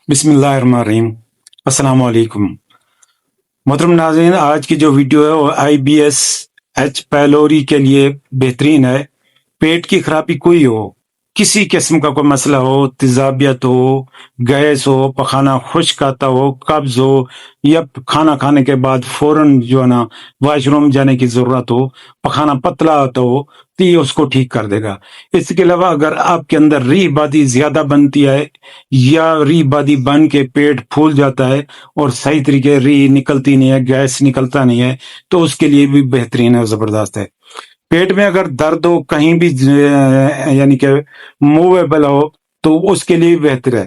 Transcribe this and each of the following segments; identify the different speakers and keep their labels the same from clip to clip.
Speaker 1: بسم اللہ الرحمن الرحیم۔ السلام علیکم محترم ناظرین، آج کی جو ویڈیو ہے وہ IBS-H پیلوری کے لیے بہترین ہے۔ پیٹ کی خرابی کوئی ہو، کسی قسم کا کوئی مسئلہ ہو، تیزابیت ہو، گیس ہو، پخانہ خشک آتا ہو، قبض ہو، یا کھانا کھانے کے بعد فوراً جو ہے نا واش روم جانے کی ضرورت ہو، پخانہ پتلا آتا ہو تو یہ اس کو ٹھیک کر دے گا۔ اس کے علاوہ اگر آپ کے اندر ری بادی زیادہ بنتی ہے یا ری بادی بن کے پیٹ پھول جاتا ہے اور صحیح طریقے ری نکلتی نہیں ہے، گیس نکلتا نہیں ہے، تو اس کے لیے بھی بہترین ہے، زبردست ہے۔ پیٹ میں اگر درد ہو، کہیں بھی یعنی کہ موویبل ہو، تو اس کے لیے بہتر ہے۔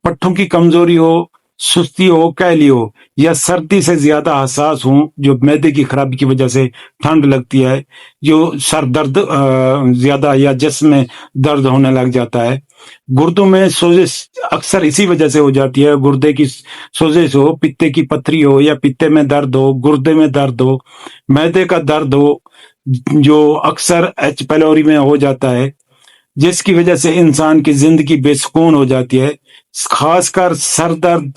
Speaker 1: پٹھوں کی کمزوری ہو، سستی ہو، کیلی ہو، یا سردی سے زیادہ حساس ہوں، جو معدے کی خرابی کی وجہ سے ٹھنڈ لگتی ہے، جو سر درد زیادہ یا جسم میں درد ہونے لگ جاتا ہے، گردوں میں سوزش اکثر اسی وجہ سے ہو جاتی ہے، گردے کی سوزش ہو، پتے کی پتھری ہو، یا پتے میں درد ہو، گردے میں درد ہو، معدے کا درد ہو، جو اکثر ایچ پیلوری میں ہو جاتا ہے، جس کی وجہ سے انسان کی زندگی بے سکون ہو جاتی ہے، خاص کر سر درد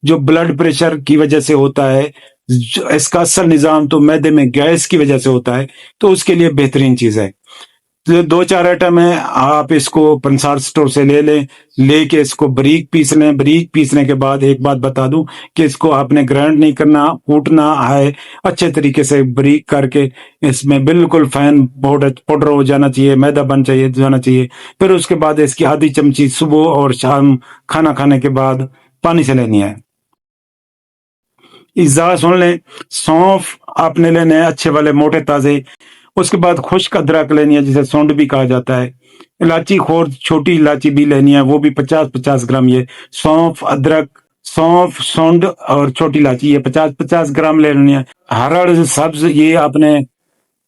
Speaker 1: جو بلڈ پریشر کی وجہ سے ہوتا ہے، اس کا اصل نظام تو معدے میں گیس کی وجہ سے ہوتا ہے، تو اس کے لیے بہترین چیز ہے۔ دو چار آئٹم ہے، آپ اس کو پنسار سٹور سے لے لیں، لے کے اس کو بریک پیس لیں۔ بریک پیسنے کے بعد ایک بات بتا دوں کہ اس کو آپ نے گرائنڈ نہیں کرنا، کوٹنا ہے، اچھے طریقے سے بریک کر کے اس میں بالکل فائن پاؤڈر ہو جانا چاہیے، میدا بن جانا چاہیے۔ پھر اس کے بعد اس کی آدھی چمچی صبح اور شام کھانا کھانے کے بعد پانی سے لینی ہے۔ اجزاء سن لیں، سونف آپ نے لینے ہیں اچھے والے موٹے تازے، اس کے بعد خشک ادرک لینی ہے جسے سونڈ بھی کہا جاتا ہے، الائچی خورد چھوٹی الائچی بھی لینی ہے، وہ بھی 50-50 گرام۔ یہ سونف، ادرک، سونف، سونڈ اور چھوٹی الائچی یہ 50-50 گرام لینی ہے۔ ہرڑ سبز یہ آپ نے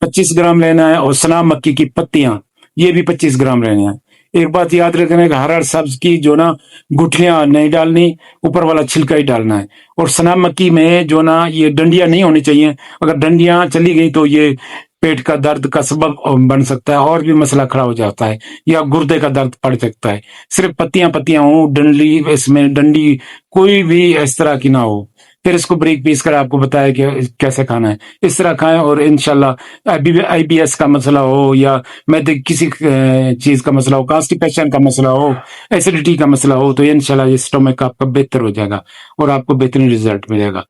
Speaker 1: 25 گرام لینا ہے، اور سنا مکی کی پتیاں یہ بھی 25 گرام لینی ہے۔ ایک بات یاد رکھنا ہے کہ ہرڑ سبز کی جو نا گٹھلیاں نہیں ڈالنی، اوپر والا چھلکا ہی ڈالنا ہے، اور سنا مکی میں جو نا یہ ڈنڈیاں نہیں ہونی چاہیے، اگر ڈنڈیاں چلی گئی تو یہ پیٹ کا درد کا سبب بن سکتا ہے، اور بھی مسئلہ کھڑا ہو جاتا ہے، یا گردے کا درد پڑ سکتا ہے۔ صرف پتیاں پتیاں ہوں، ڈنڈی اس میں ڈنڈی کوئی بھی اس طرح کی نہ ہو۔ پھر اس کو بریک پیس کر آپ کو بتایا کہ کیسے کھانا ہے، اس طرح کھائیں، اور انشاءاللہ IBS کا مسئلہ ہو، یا معدے کسی چیز کا مسئلہ ہو، کانسٹیپیشن کا مسئلہ ہو، ایسیڈیٹی کا مسئلہ ہو، تو انشاءاللہ یہ سٹومک آپ کا بہتر ہو جائے گا اور آپ کو بہترین رزلٹ ملے گا۔